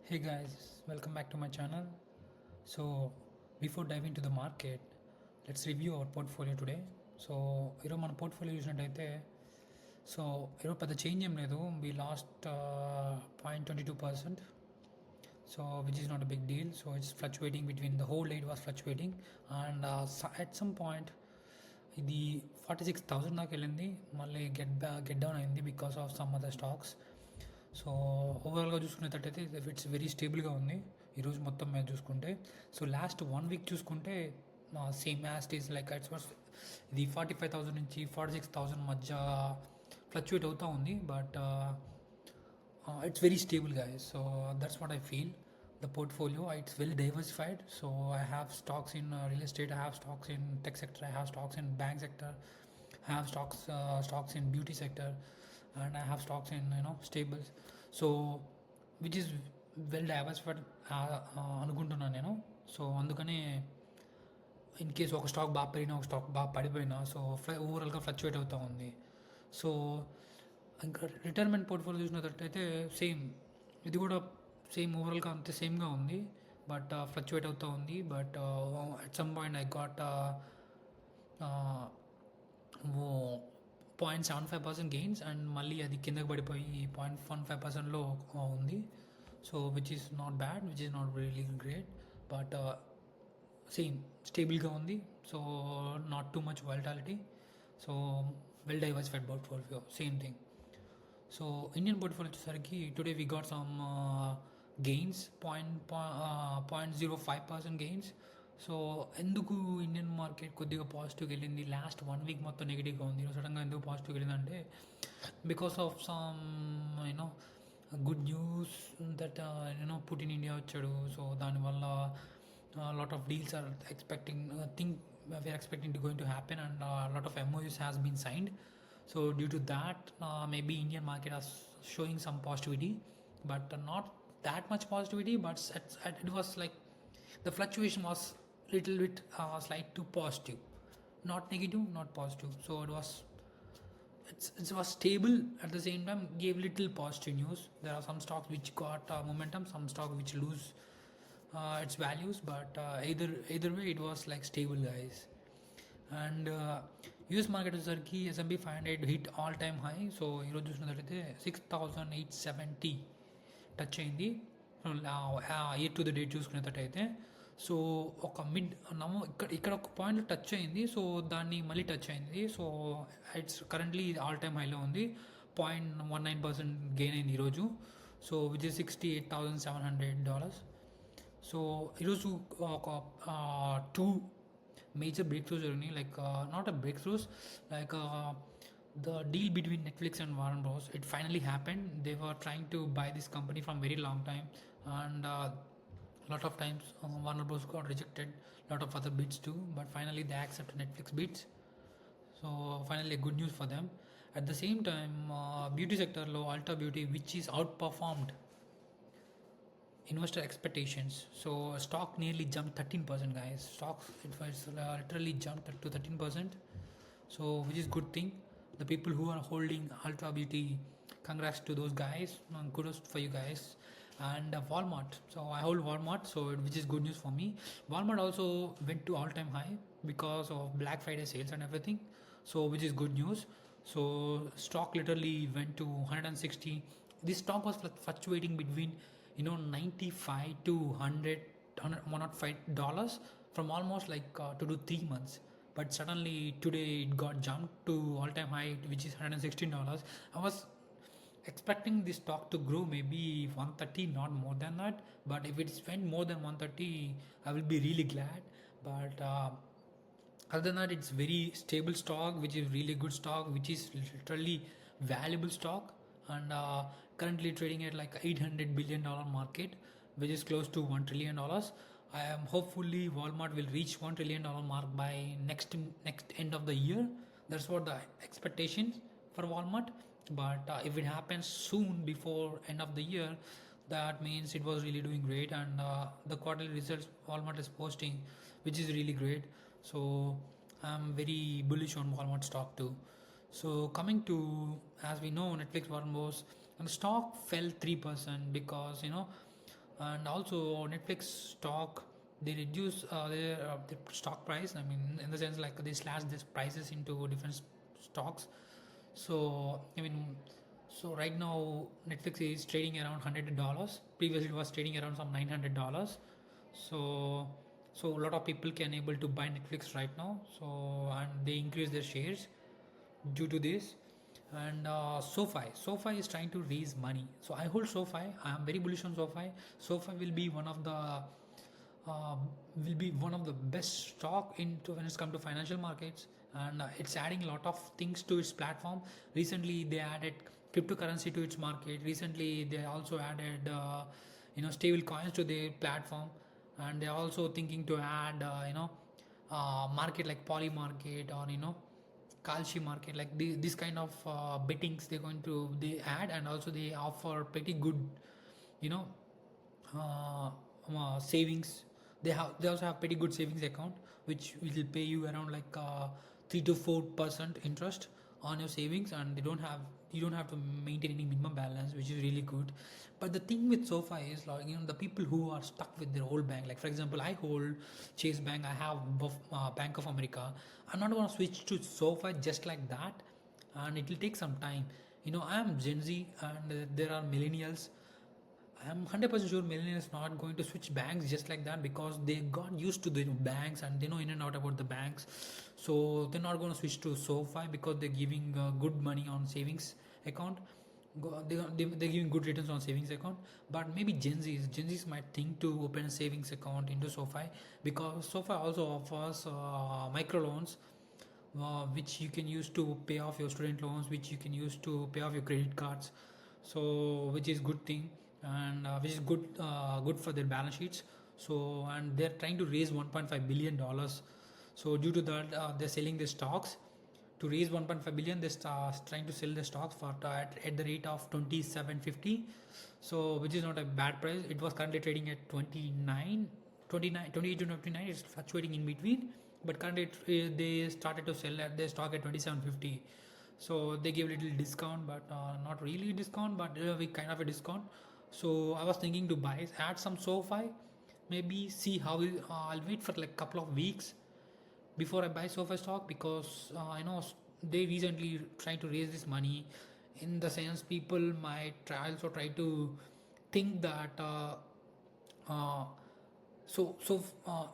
Hey guys, welcome back to my channel. So, before diving into the market, let's review our portfolio today. So, మన portfolio చూసినట్టయితే so ఈరోజు పెద్ద change ఏం లేదు. We lost 0.22%. So, which is not a big deal. So, it's fluctuating between the whole day, it was fluctuating, and at some point ఇది 46,000 దాకా వెళ్ళింది. మళ్ళీ గెట్ డౌన్ అయింది because of some other stocks. So ఓవరాల్గా చూసుకునేటట్టయితే it's very స్టేబుల్గా ఉంది ఈరోజు మొత్తం మీద చూసుకుంటే. సో లాస్ట్ 1 వీక్ చూసుకుంటే same as is like it's was ఇది 45,000 నుంచి 46,000 మధ్య ఫ్లక్చువేట్ అవుతూ ఉంది. But it's very stable, guys. So that's what I feel. The portfolio, it's well diversified. So I have stocks in real estate, I have stocks in tech sector, I have stocks in bank sector, I have stocks in beauty sector, and I have stocks in stables. So which is well diversified అనుకుంటున్నాను నేను. So అందుకనే in case ఒక stock బాగా పెరిగినా ఒక stock బాగా పడిపోయినా so ఓవరాల్గా ఫ్లక్చువేట్ అవుతూ ఉంది. సో ఇంకా రిటైర్మెంట్ పోర్ట్ఫోలియో చూసినట్టయితే సేమ్, ఇది కూడా సేమ్ ఓవరాల్గా అంతే సేమ్గా ఉంది. బట్ ఫ్లక్చువేట్ అవుతూ ఉంది. But at some point I got 0.75% gains and మళ్ళీ అది కిందకి పడిపోయి 0.15%లో ఉంది. So which is not bad, which is not really great. But same స్టేబుల్గా ఉంది. So not too much volatility. So well diversified portfolio, same thing. So Indian portfolio వచ్చేసరికి today we got some gains 0.05% gains. So ఎందుకు Indian market కొద్దిగా పాజిటివ్గా వెళ్ళింది? Last 1 week మొత్తం నెగిటివ్గా ఉంది. సడన్గా ఎందుకు పాజిటివ్గా వెళ్ళిందంటే because of some good news that Putin India వచ్చాడు. సో దానివల్ల lot of deals are expecting we are expecting to going to happen, and a lot of MOUs has been signed. So due to that, maybe Indian market is showing some positivity, but not that much positivity. But it was like the fluctuation was little bit slight to positive, not negative, not positive. So it was stable. At the same time gave little positive news. There are some stocks which got momentum, some stocks which lose its values, but either way it was like stable, guys. అండ్ US market వచ్చేసరికి S&P 500 hit all time high. So ఈరోజు చూసినట్లయితే 6,870 touch అయింది year to the date చూసుకునేటట్టయితే. So ఒక mid ఇక్కడ ఒక point touch అయింది. సో దాన్ని మళ్ళీ టచ్ అయింది. So it's currently all time హైలో ఉంది. 0.19% గెయిన్ అయింది ఈరోజు. So which is $68,700. సో ఈరోజు ఒక 2 major breakthroughs journey, like not a breakthroughs, like the deal between Netflix and Warner Bros. It finally happened. They were trying to buy this company from very long time, and lot of times Warner Bros. Got rejected. Lot of other bids too, but finally they accepted Netflix bids. So finally good news for them. At the same time, beauty sector low, Ulta Beauty, which is outperformed investor expectations. So stock nearly jumped 13%, guys. Stock it was literally jumped to 13%. So which is good thing. The people who are holding Ultra Beauty, congrats to those guys. Kudos for you guys. And Walmart. So I hold Walmart, so which is good news for me. Walmart also went to all-time high because of Black Friday sales and everything. So which is good news. So stock literally went to 160. This stock was fluctuating between 95 to 100 $105 from almost like 2 to 3 months. But suddenly today it got jumped to all-time high, which is $116. I was expecting this stock to grow maybe 130, not more than that. But if it went more than 130, I will be really glad. But other than that, it's very stable stock, which is really good stock, which is literally valuable stock, and currently trading at like $800 billion market, which is close to $1 trillion. I am hopefully Walmart will reach $1 trillion mark by next end of the year. That's what the expectations for Walmart. But if it happens soon before end of the year, that means it was really doing great. And the quarterly results Walmart is posting, which is really great. So I'm very bullish on Walmart stock too. So coming to, as we know, Netflix, Warner Bros. And the stock fell 3% because And also Netflix stock, they reduce their stock price. I mean, in the sense like they slash these prices into different stocks. So I mean, so right now Netflix is trading around $100. Previously it was trading around some $900. So so a lot of people can able to buy Netflix right now. So and they increase their shares due to this. And SoFi is trying to raise money. So I hold SoFi. I am very bullish on SoFi. SoFi uh, will be one of the best stock into when it's come to financial markets, and it's adding a lot of things to its platform. Recently they added cryptocurrency to its market. Recently they also added stable coins to their platform, and they're also thinking to add market like poly market, or Kalshi market, like this kind of bettings they add. And also they offer pretty good you know uh, savings. They also have pretty good savings account, which will pay you around like 3 to 4% interest on your savings, and you don't have to maintain any minimum balance, which is really good. But the thing with SoFi is, like, the people who are stuck with their old bank, like for example, I hold Chase Bank, I have Bank of America. I'm not going to switch to SoFi just like that, and it will take some time. I am Gen Z, and there are millennials. I'm 100% sure millennials not going to switch banks just like that, because they got used to the banks and they know in and out about the banks. So they're not going to switch to SoFi because they're giving good money on savings account. They're giving good returns on savings account. But maybe Gen Zs might think to open a savings account into SoFi, because SoFi also offers micro loans, which you can use to pay off your student loans, which you can use to pay off your credit cards. So which is good thing, and which is good for their balance sheets. So and they're trying to raise $1.5 billion. So due to that, they're selling their stocks to raise 1.5 billion. They start trying to sell the stocks for at the rate of 27.50. So which is not a bad price. It was currently trading at 28 to 29. It's fluctuating in between, but currently they started to sell at their stock at 27.50. So they gave a little discount, but not really discount, but kind of a discount. So I was thinking to buy, add some SoFi, maybe see how I'll wait for like couple of weeks before I buy SoFi stock, because I know they recently trying to raise this money. In the sense, people might try to think that uh,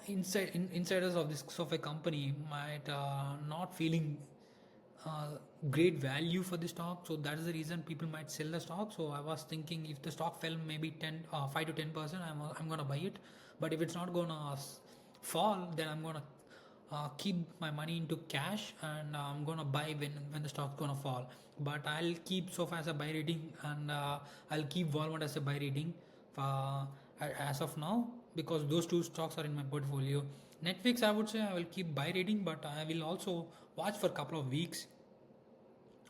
insiders of this SoFi company might not feeling uh, great value for the stock. So that is the reason people might sell the stock. So I was thinking, if the stock fell maybe 5 to 10%, I'm gonna buy it. But if it's not gonna fall, then I'm gonna keep my money into cash, and I'm gonna buy when the stock's gonna fall. But I'll keep SoFi as a buy rating, and I'll keep Walmart as a buy rating uh, as of now, because those two stocks are in my portfolio. Netflix, I would say I will keep buy rating, but I will also watch for a couple of weeks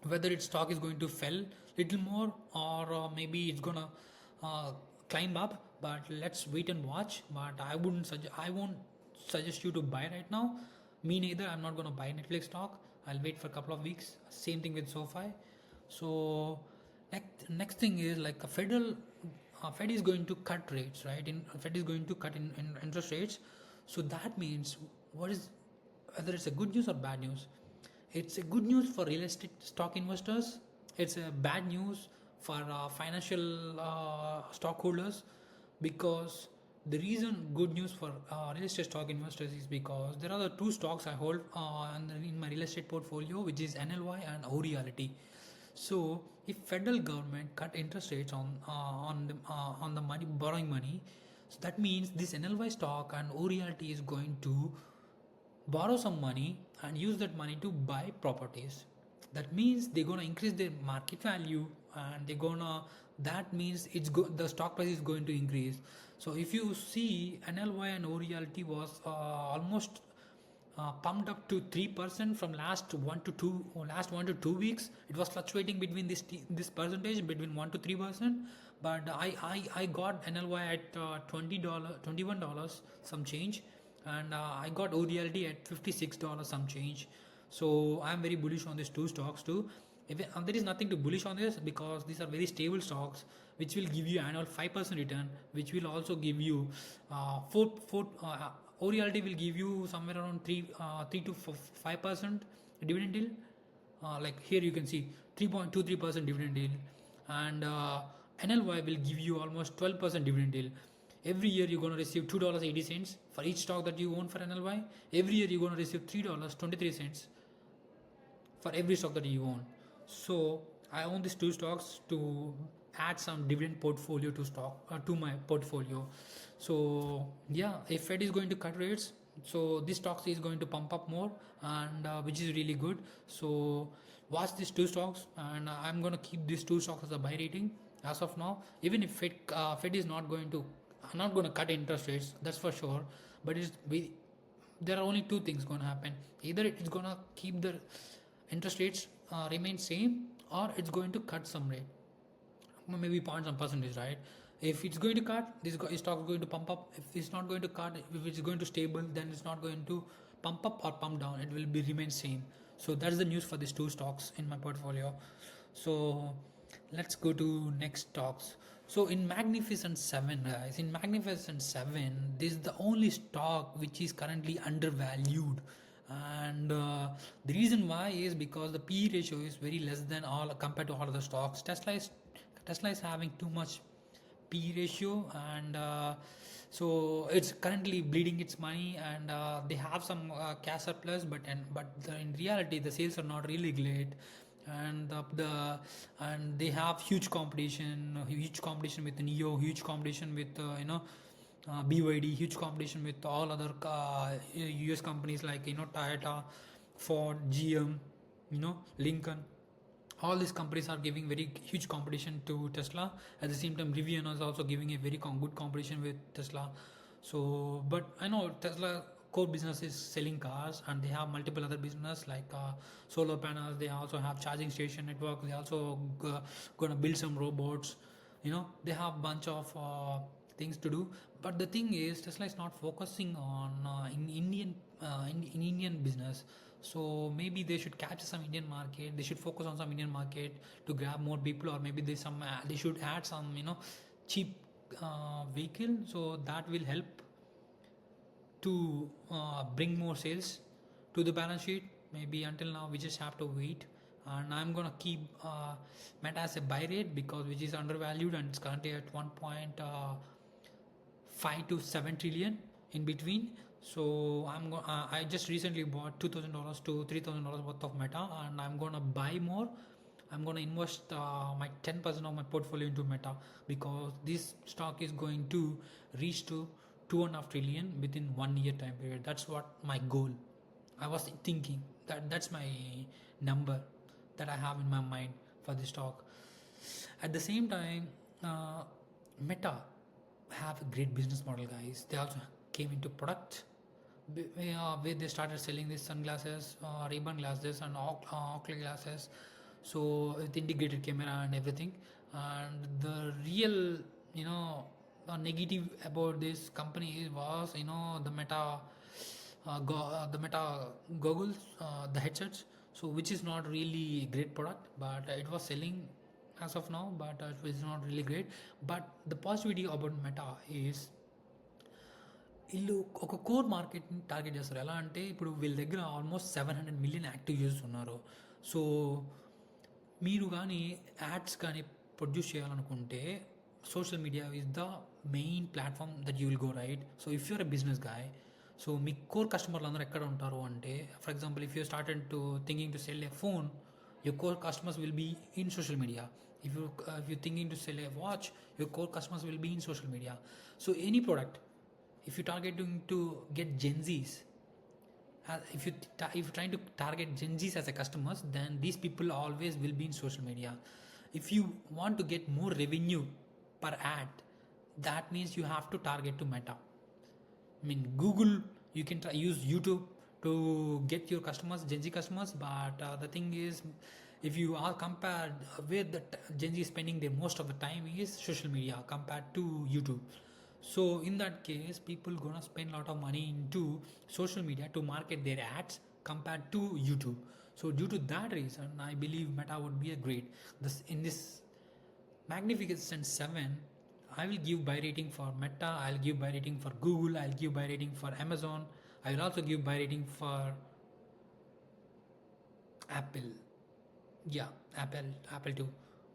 whether its stock is going to fell little more, or maybe it's gonna uh, climb up. But let's wait and watch. But I won't suggest you to buy right now. Me neither. I'm not gonna buy Netflix stock. I'll wait for a couple of weeks. Same thing with SoFi. So next thing is like a Fed is going to cut rates, right? Fed is going to cut in interest rates. So that means, what is whether it's a good news or bad news? It's a good news for real estate stock investors. It's a bad news for financial stockholders, because the reason good news for real estate stock investors is because there are the two stocks I hold in my real estate portfolio, which is NLY and O Realty. So if federal government cut interest rates on the money borrowing money, so that means this NLY stock and O Realty is going to borrow some money and use that money to buy properties. That means they're gonna increase their market value, and they're gonna that means the stock price is going to increase. So if you see, NLY and O Realty was almost pumped up to 3% from last 1 to 2 weeks. It was fluctuating between this percentage between 1 to 3%. But I got NLY at $21 some change, and I got ODLD at $56 some change. So I'm very bullish on these two stocks too. There is nothing to bullish on this because these are very stable stocks which will give you annual 5% return, which will also give you 4 Orialty will give you somewhere around 3 to 5% dividend yield. Like here you can see 3.23% dividend yield, and NLY will give you almost 12% dividend yield. Every year you're going to receive $2.80 for each stock that you own for NLY. Every year you're going to receive $3.23 for every stock that you own. So I own these two stocks to add some dividend portfolio to my portfolio. So yeah, if Fed is going to cut rates, so this stock is going to pump up more, and which is really good. So watch these two stocks, and I'm going to keep these two stocks as a buy rating as of now. Even if Fed is not going to cut interest rates, that's for sure. But there are only two things going to happen. Either it's going to keep the interest rates remain same, or it's going to cut some rate, maybe point some percentage, right? If it's going to cut, this stock is going to pump up. If it's not going to cut, if it's going to stable, then it's not going to pump up or pump down. It will be remain same. So that's the news for these two stocks in my portfolio. So let's go to next stocks. So in Magnificent 7, guys, in Magnificent 7, this is the only stock which is currently undervalued. And the reason why is because the PE ratio is very less than all compared to all other stocks. Tesla is having too much PE ratio, and so it's currently bleeding its money, and they have some cash surplus, but in reality the sales are not really great, and and they have huge competition with Neo, huge competition with BYD, huge competition with all other US companies like Toyota, Ford, GM, Lincoln. All these companies are giving very huge competition to Tesla. At the same time, Rivian is also giving a very good competition with Tesla. So, but I know Tesla core business is selling cars, and they have multiple other business like solar panels. They also have charging station network. They also gonna build some robots. They have bunch of things to do. But the thing is, Tesla is not focusing on in Indian business. So maybe they should capture some Indian market. They should focus on some Indian market to grab more people, or maybe they should add some cheap vehicle, so that will help to bring more sales to the balance sheet. Maybe until now we just have to wait, and I'm gonna keep Meta as a buy rate because which is undervalued, and it's currently at 1.5 to 7 trillion in between. So I just recently bought $2,000 to $3,000 worth of Meta, and I'm gonna buy more. I'm gonna invest my 10% of my portfolio into Meta because this stock is going to reach to 2.5 trillion within 1 year time period. That's what my goal. I was thinking that's my number that I have in my mind for this stock. At the same time, Meta have a great business model, guys. They also came into product where they started selling these sunglasses, Ray-Ban glasses, and Oakley glasses. So with integrated camera and everything. And the real, negative about this company was, the Meta goggles, the headsets. So which is not really a great product, but it was selling as of now, but it was not really great. But the positivity about Meta is వీళ్ళు ఒక core మార్కెట్ని target చేస్తారు. ఎలా అంటే ఇప్పుడు వీళ్ళ దగ్గర almost 700 million active users ఉన్నారు. సో మీరు కానీ యాడ్స్ కానీ ప్రొడ్యూస్ చేయాలనుకుంటే social media is the main platform that you will go, right? So if you're a business guy, so me core కస్టమర్లు అందరూ ఎక్కడ ఉంటారు అంటే, for example if you started to thinking to cell a phone, your core customers will be in social media. If you're thinking to sell a watch, your core customers will be in social media. So any product, if you're targeting to get Gen Zs, if you're trying to target Gen Zs as a customers, then these people always will be in social media. If you want to get more revenue per ad, that means you have to target to Meta. I mean, Google, you can use YouTube to get your customers, Gen Z customers, but the thing is, if you are compared where the Gen Z is spending their most of the time is social media compared to YouTube. So in that case, people gonna spend a lot of money into social media to market their ads compared to YouTube. So due to that reason, I believe Meta would be a great. This in this Magnificent 7, I will give buy rating for Meta, I'll give buy rating for Google, I'll give buy rating for Amazon, I will also give buy rating for Apple. Yeah, Apple too.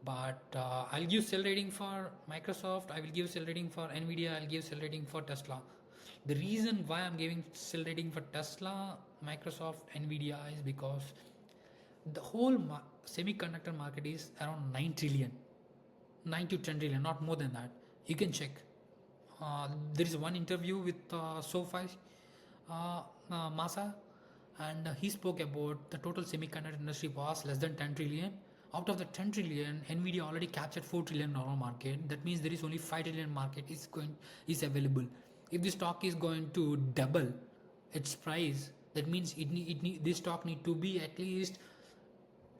But I'll give sell rating for Microsoft, I will give sell rating for Nvidia, I'll give sell rating for Tesla. The reason why I'm giving sell rating for Tesla, Microsoft, Nvidia is because the whole semiconductor market is around 9 trillion, 9 to 10 trillion, not more than that. You can check. There is one interview with SoFi Masa, and he spoke about the total semiconductor industry was less than 10 trillion. Out of the 10 trillion, Nvidia already captured $4 trillion market. That means there is only 5 trillion market is available. If the stock is going to double its price, that means this stock need to be at least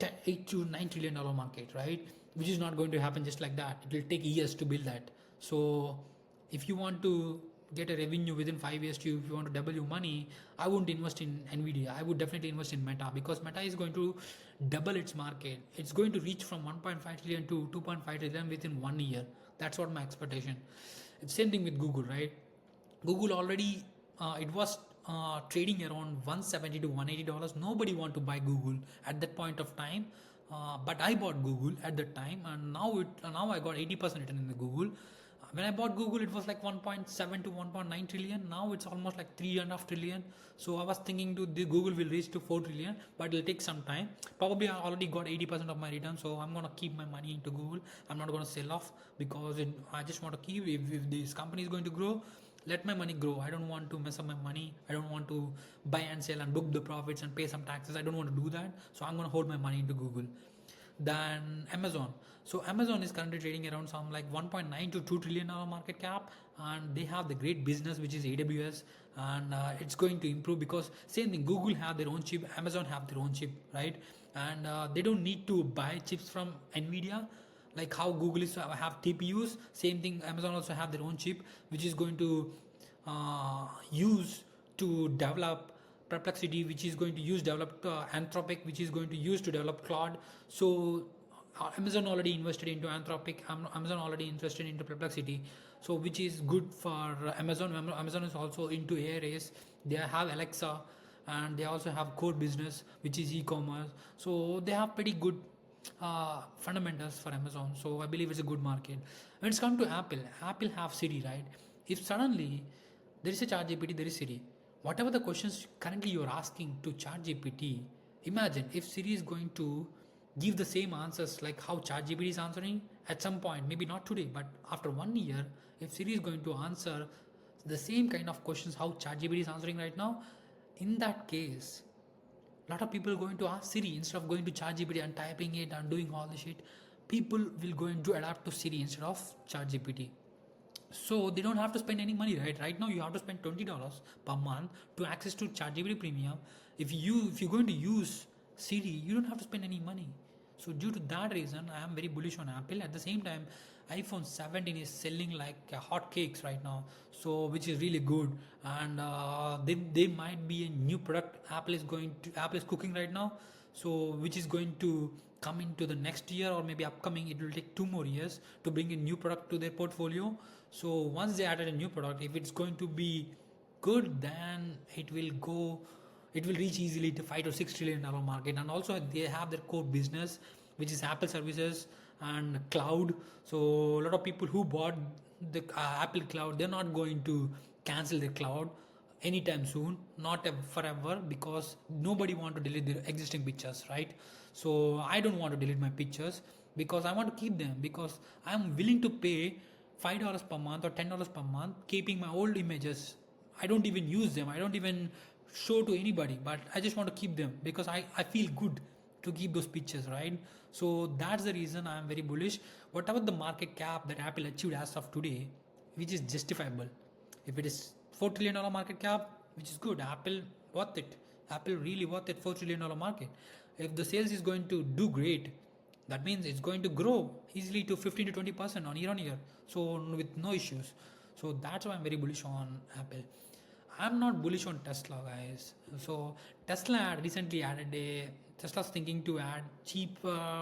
8 to 9 trillion dollar market, right? Which is not going to happen just like that. It will take years to build that. So if you want to get a revenue within 5 years, to if you want to double your money, I wouldn't invest in Nvidia. I would definitely invest in Meta, because Meta is going to double its market. It's going to reach from 1.5 trillion to 2.5 trillion within 1 year. That's what my expectation. It's same thing with Google, right? Google already it was trading around 170 to $180. Nobody want to buy Google at that point of time, but I bought Google at that time, and now I got 80% return in the Google. When I bought Google, it was like 1.7 to 1.9 trillion. Now it's almost like 3.5 trillion. So I was thinking the Google will reach to 4 trillion, but it'll take some time. Probably I already got 80% of my return, so I'm gonna keep my money into Google. I'm not gonna sell off, because I just want to keep. If this company is going to grow, let my money grow. I don't want to mess up my money. I don't want to buy and sell and book the profits and pay some taxes. I don't want to do that. So I'm going to hold my money into Google. Then Amazon. So Amazon is currently trading around some like 1.9 to 2 trillion dollar market cap, and they have the great business which is AWS, and it's going to improve, because same thing, Google have their own chip, Amazon have their own chip, right? And they don't need to buy chips from Nvidia, like how Google is have TPUs. Same thing, Amazon also have their own chip, which is going to use to develop Perplexity, which is going to use develop Anthropic, which is going to use to develop Claude. So Amazon already invested into Anthropic, Amazon already invested into Perplexity, so which is good for Amazon. Amazon is also into AI race. They have Alexa, and they also have core business, which is e-commerce. So they have pretty good fundamentals for Amazon. So I believe it's a good market. When it's come to Apple have Siri, right? If suddenly there is a ChatGPT, there is Siri. Whatever the questions currently you are asking to ChatGPT, imagine if Siri is going to give the same answers like how ChatGPT is answering at some point, maybe not today, but after 1 year, if Siri is going to answer the same kind of questions how ChatGPT is answering right now, in that case, a lot of people are going to ask Siri instead of going to ChatGPT and typing it and doing all the shit. People will going to adapt to Siri instead of ChatGPT. So they don't have to spend any money, right now you have to spend $20 per month to access to ChatGPT premium. If you're going to use Siri, you don't have to spend any money. So due to that reason, I am very bullish on Apple. At the same time, iPhone 17 is selling like hot cakes right now, so which is really good. And they might be a new product Apple is cooking right now, so which is going to come into the next year, or maybe upcoming. It will take 2 more years to bring a new product to their portfolio. So once they added a new product, if it's going to be good, then it will reach easily to 5 to 6 trillion dollar market. And also they have their core business, which is Apple services and cloud. So a lot of people who bought the Apple cloud, they're not going to cancel their cloud anytime soon, not forever, because nobody want to delete their existing pictures, right? So I don't want to delete my pictures, because I want to keep them, because I'm willing to pay $5 per month or $10 per month keeping my old images. I don't even use them, I don't even show to anybody, but I just want to keep them because I feel good to keep those pictures, right? So that's the reason I'm very bullish. Whatever the market cap that Apple achieved as of today, which is justifiable, if it is $4 trillion market cap, which is good, Apple worth it. Apple really worth it, $4 trillion market. If the sales is going to do great, that means it's going to grow easily to 15 to 20% on year, so with no issues. So that's why I'm very bullish on Apple. I'm not bullish on Tesla, guys. So Tesla recently added a Tesla's thinking to add cheap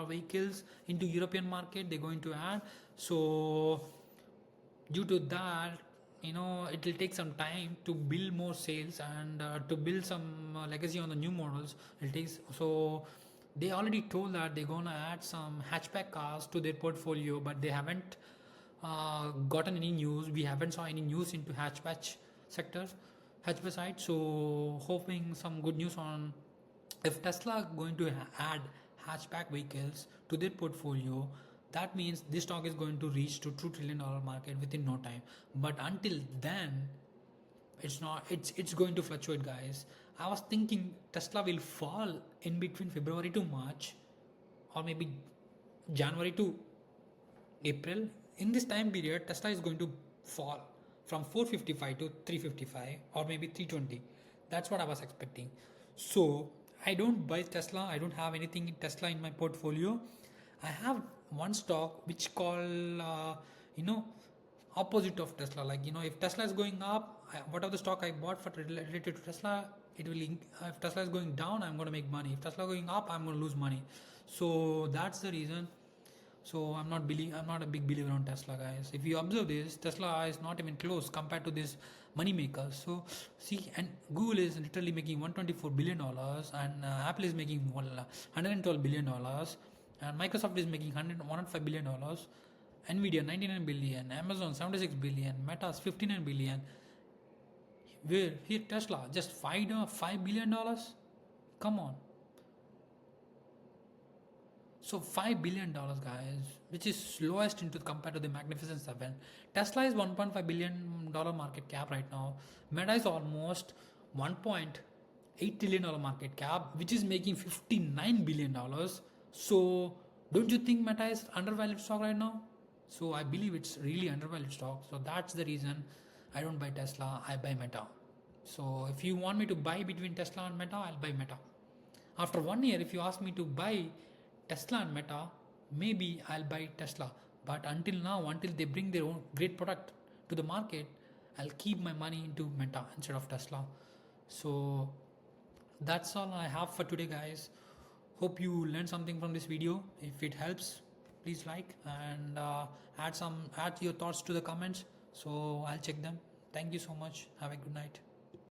vehicles into European market. They're going to add. So due to that, it will take some time to build more sales and to build some legacy on the new models. It takes so they already told that they're gonna add some hatchback cars to their portfolio, but they haven't gotten any news. We haven't saw any news into sector, hatchback side. So hoping some good news on if Tesla going to add hatchback vehicles to their portfolio. That means this stock is going to reach to $2 trillion market within no time. But until then, it's not. It's going to fluctuate, guys. I was thinking Tesla will fall in between February to March, or maybe January to April. In this time period, Tesla is going to fall from 455 to 355 or maybe 320. That's what I was expecting. So I don't buy Tesla. I don't have anything in Tesla in my portfolio. I have one stock which called opposite of Tesla. Like if Tesla is going up, whatever the stock I bought for related to Tesla, it will. If Tesla is going down, I'm going to make money. If Tesla going up, I'm going to lose money. So that's the reason. So I'm not a big believer on Tesla, guys. If you observe this, Tesla is not even close compared to this money makers. So see, and Google is literally making $124 billion, and Apple is making $112 billion, and Microsoft is making $105 billion, Nvidia 99 billion, Amazon 76 billion, Meta's 59 billion. Where here Tesla just $5 billion? Come on. So $5 billion, guys, which is lowest into compared to the Magnificent Seven. Tesla is $1.5 billion market cap right now. Meta is almost $1.8 trillion market cap, which is making $59 billion. So don't you think Meta is undervalued stock right now? So I believe it's really undervalued stock. So that's the reason I don't buy Tesla. I buy Meta. So if you want me to buy between Tesla and Meta, I'll buy Meta. After 1 year, if you ask me to buy Tesla and Meta, maybe I'll buy Tesla. But until now, until they bring their own great product to the market, I'll keep my money into Meta instead of Tesla. So that's all I have for today, guys. Hope you learned something from this video. If it helps, please like and add your thoughts to the comments. So I'll check them. Thank you so much. Have a good night.